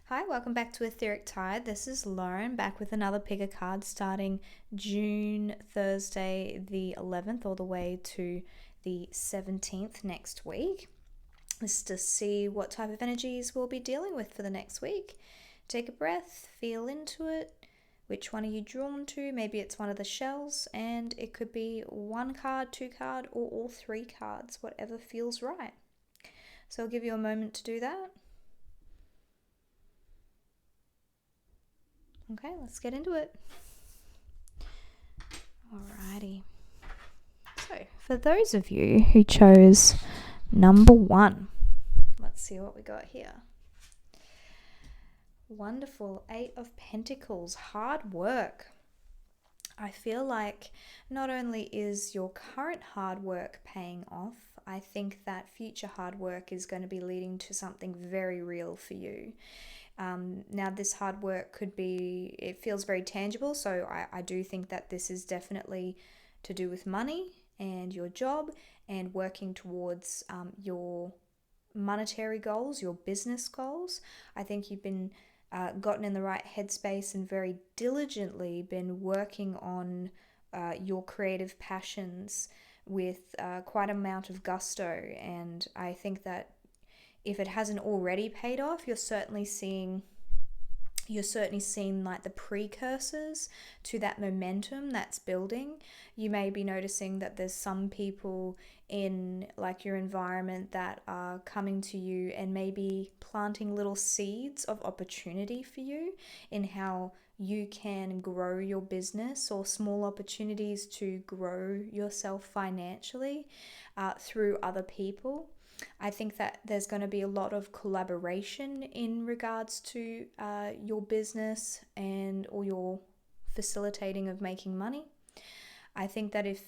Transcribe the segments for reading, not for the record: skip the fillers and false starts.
Hi, welcome back to Etheric Tide. This is Lauren back with another pick a card starting June Thursday the 11th all the way to the 17th next week. This is to see what type of energies we'll be dealing with for the next week. Take a breath, feel into it. Which one are you drawn to? Maybe it's one of the shells, and it could be one card, two card, or all three cards, whatever feels right. So I'll give you a moment to do that. Okay, let's get into it. Alrighty. So, for those of you who chose number 1, let's see what we got here. Wonderful. 8 of Pentacles, hard work. I feel like not only is your current hard work paying off, I think that future hard work is going to be leading to something very real for you. Now this hard work could be, it feels very tangible, so I do think that this is definitely to do with money and your job and working towards your monetary goals, your business goals. I think you've been gotten in the right headspace and very diligently been working on your creative passions with quite an amount of gusto, and I think that if it hasn't already paid off, you're certainly seeing like the precursors to that momentum that's building. You may be noticing that there's some people in like your environment that are coming to you and maybe planting little seeds of opportunity for you in how you can grow your business, or small opportunities to grow yourself financially through other people. I think that there's going to be a lot of collaboration in regards to your business or your facilitating of making money. I think that if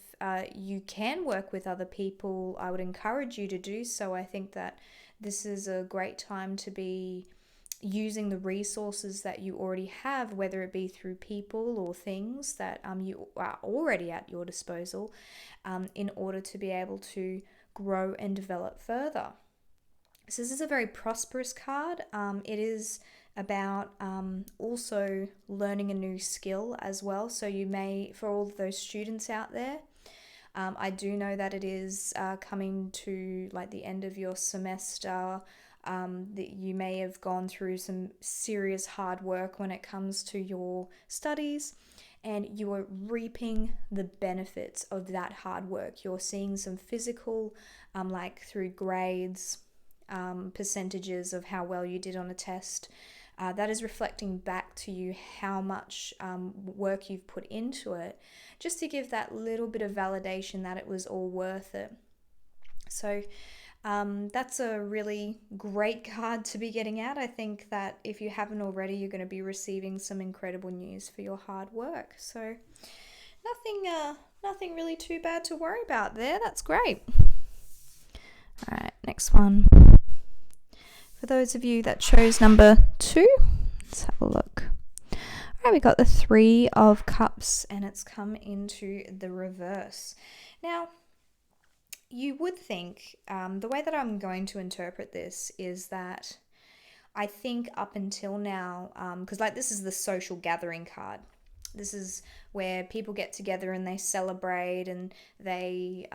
you can work with other people, I would encourage you to do so. I think that this is a great time to be using the resources that you already have, whether it be through people or things that you are already at your disposal, in order to be able to grow and develop further. So this is a very prosperous card. It is about also learning a new skill as well. So you may, for all of those students out there, I do know that it is coming to like the end of your semester, that you may have gone through some serious hard work when it comes to your studies, and you are reaping the benefits of that hard work. You're seeing some physical, like through grades, percentages of how well you did on a test. That is reflecting back to you how much work you've put into it, just to give that little bit of validation that it was all worth it. So that's a really great card to be getting out. I think that if you haven't already, you're going to be receiving some incredible news for your hard work. So nothing really too bad to worry about there. That's great. All right, next one. For those of you that chose number 2, let's have a look. All right, we got the 3 of Cups, and it's come into the reverse. Now, you would think, the way that I'm going to interpret this is that I think up until now, because like this is the social gathering card. This is where people get together and they celebrate and they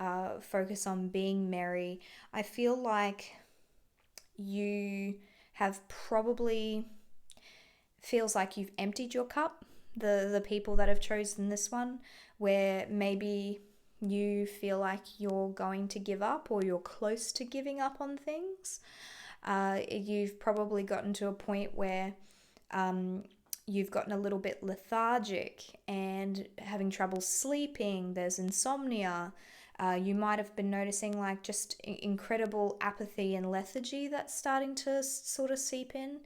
focus on being merry. I feel like you have probably, feels like you've emptied your cup, the people that have chosen this one, where maybe you feel like you're going to give up or you're close to giving up on things. You've probably gotten to a point where you've gotten a little bit lethargic and having trouble sleeping. There's insomnia. You might have been noticing like just incredible apathy and lethargy that's starting to sort of seep in.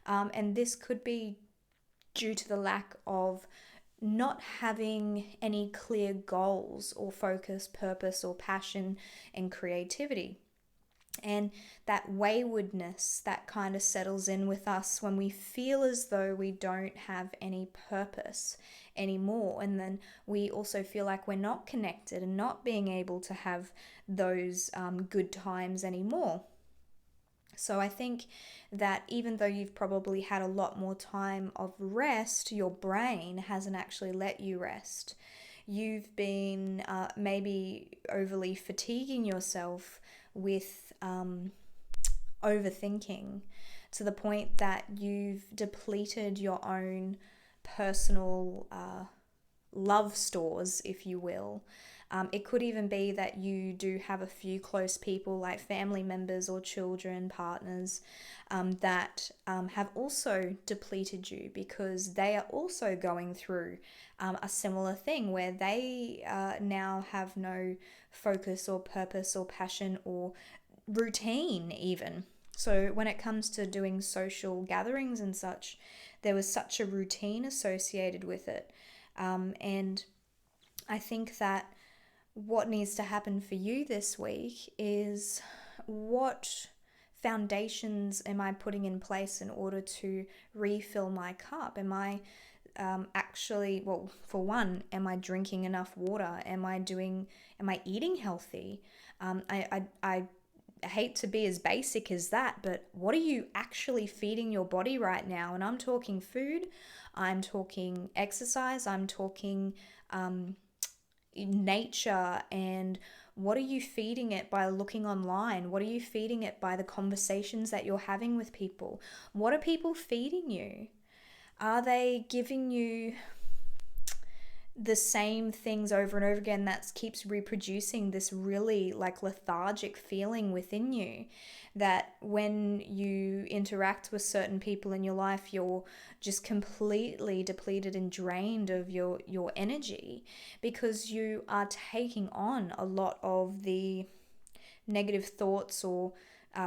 And this could be due to the lack of not having any clear goals or focus, purpose, or passion and creativity. And that waywardness that kind of settles in with us when we feel as though we don't have any purpose anymore. And then we also feel like we're not connected and not being able to have those good times anymore. So I think that even though you've probably had a lot more time of rest, your brain hasn't actually let you rest. You've been maybe overly fatiguing yourself with overthinking to the point that you've depleted your own personal love stores, if you will. It could even be that you do have a few close people, like family members or children, partners, that have also depleted you because they are also going through a similar thing where they now have no focus or purpose or passion or routine, even. So, when it comes to doing social gatherings and such, there was such a routine associated with it. And I think that what needs to happen for you this week is, what foundations am I putting in place in order to refill my cup? Am I actually, well, for one, am I drinking enough water? Am I eating healthy? I hate to be as basic as that, but what are you actually feeding your body right now? And I'm talking food, I'm talking exercise, I'm talking nature, and what are you feeding it by looking online? What are you feeding it by the conversations that you're having with people? What are people feeding you? Are they giving you the same things over and over again that keeps reproducing this really like lethargic feeling within you, that when you interact with certain people in your life, you're just completely depleted and drained of your energy because you are taking on a lot of the negative thoughts or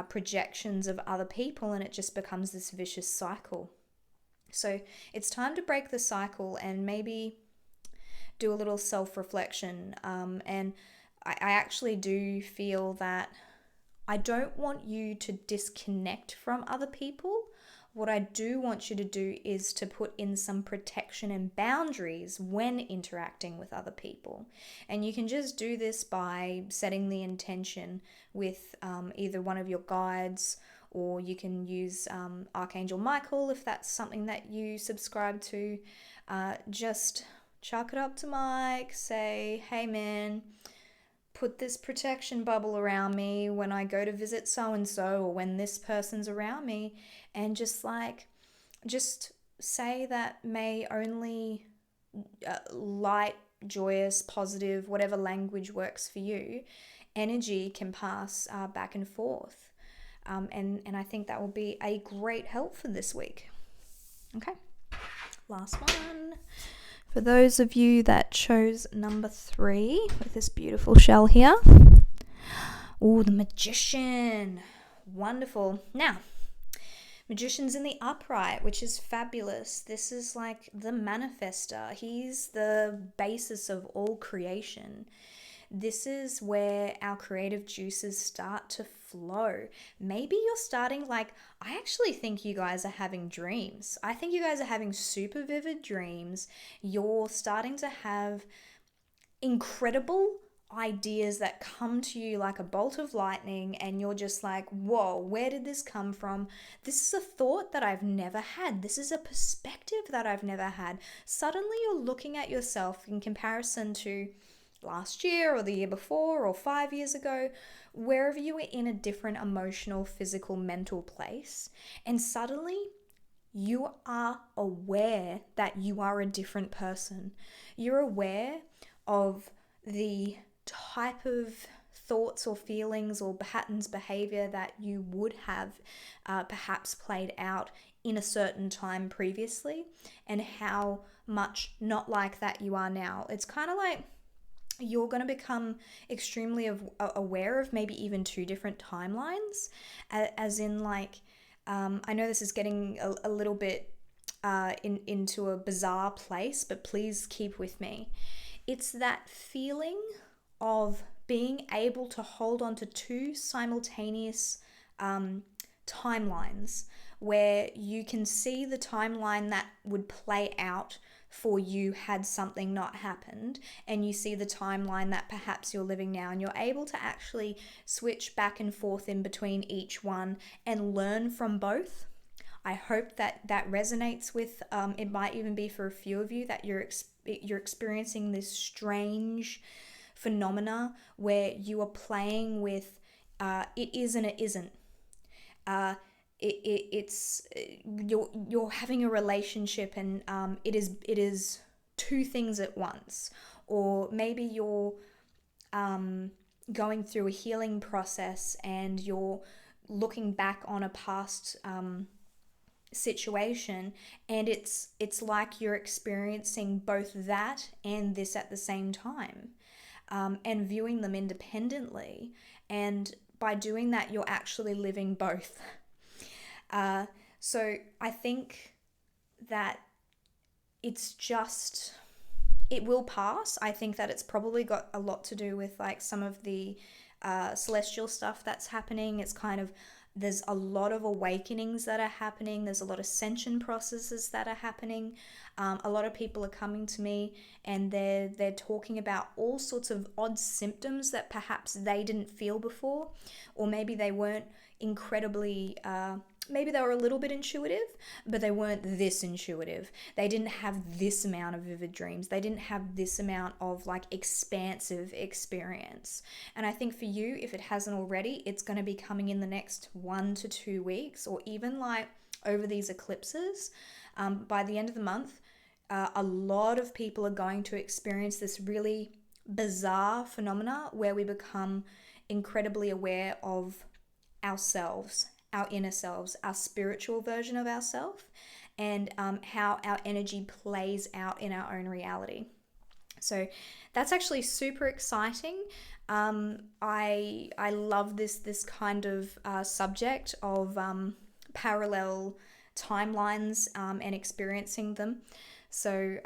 projections of other people, and it just becomes this vicious cycle. So it's time to break the cycle and maybe do a little self-reflection. And I actually do feel that I don't want you to disconnect from other people. What I do want you to do is to put in some protection and boundaries when interacting with other people. And you can just do this by setting the intention with either one of your guides, or you can use Archangel Michael if that's something that you subscribe to. Just chalk it up to Mike, say, hey man, put this protection bubble around me when I go to visit so-and-so, or when this person's around me, and just say that may only light, joyous, positive, whatever language works for you, energy can pass back and forth. And I think that will be a great help for this week. Okay, last one. For those of you that chose number 3 with this beautiful shell here. Oh, the Magician. Wonderful. Now, Magician's in the upright, which is fabulous. This is like the manifester. He's the basis of all creation. This is where our creative juices start to flow. Maybe you're starting, like, I actually think you guys are having dreams. I think you guys are having super vivid dreams. You're starting to have incredible ideas that come to you like a bolt of lightning, and you're just like, whoa, where did this come from? This is a thought that I've never had. This is a perspective that I've never had. Suddenly you're looking at yourself in comparison to last year or the year before or 5 years ago, wherever you were in a different emotional, physical, mental place, and suddenly you are aware that you are a different person. You're aware of the type of thoughts or feelings or patterns, behavior that you would have perhaps played out in a certain time previously, and how much not like that you are now. It's kind of like you're going to become extremely aware of maybe even 2 different timelines, as in like, I know this is getting a little bit into a bizarre place, but please keep with me. It's that feeling of being able to hold on to 2 simultaneous timelines, where you can see the timeline that would play out for you had something not happened, and you see the timeline that perhaps you're living now, and you're able to actually switch back and forth in between each one and learn from both. I hope that that resonates with, it might even be for a few of you that you're experiencing this strange phenomena where you are playing with it is and it isn't. It's you're having a relationship, and it is two things at once, or maybe you're going through a healing process and you're looking back on a past situation, and it's like you're experiencing both that and this at the same time, and viewing them independently, and by doing that you're actually living both. So I think that it's just, it will pass. I think that it's probably got a lot to do with like some of the celestial stuff that's happening. It's kind of, there's a lot of awakenings that are happening. There's a lot of ascension processes that are happening. A lot of people are coming to me and they're talking about all sorts of odd symptoms that perhaps they didn't feel before, or maybe they weren't incredibly maybe they were a little bit intuitive, but they weren't this intuitive. They didn't have this amount of vivid dreams. They didn't have this amount of like expansive experience. And I think for you, if it hasn't already, it's going to be coming in the next 1 to 2 weeks, or even like over these eclipses. By the end of the month, a lot of people are going to experience this really bizarre phenomena where we become incredibly aware of ourselves, our inner selves, our spiritual version of ourselves, and how our energy plays out in our own reality. So that's actually super exciting. I love this kind of subject of parallel timelines and experiencing them. So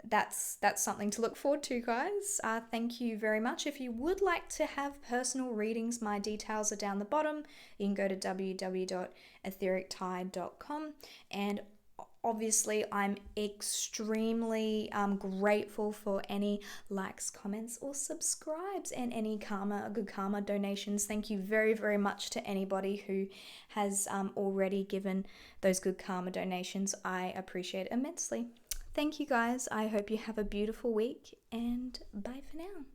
that's something to look forward to, guys. Thank you very much. If you would like to have personal readings, my details are down the bottom. You can go to www.etherictide.com, and obviously I'm extremely grateful for any likes, comments, or subscribes, and any good karma donations. Thank you very, very much to anybody who has already given those good karma donations. I appreciate it immensely. Thank you, guys. I hope you have a beautiful week, and bye for now.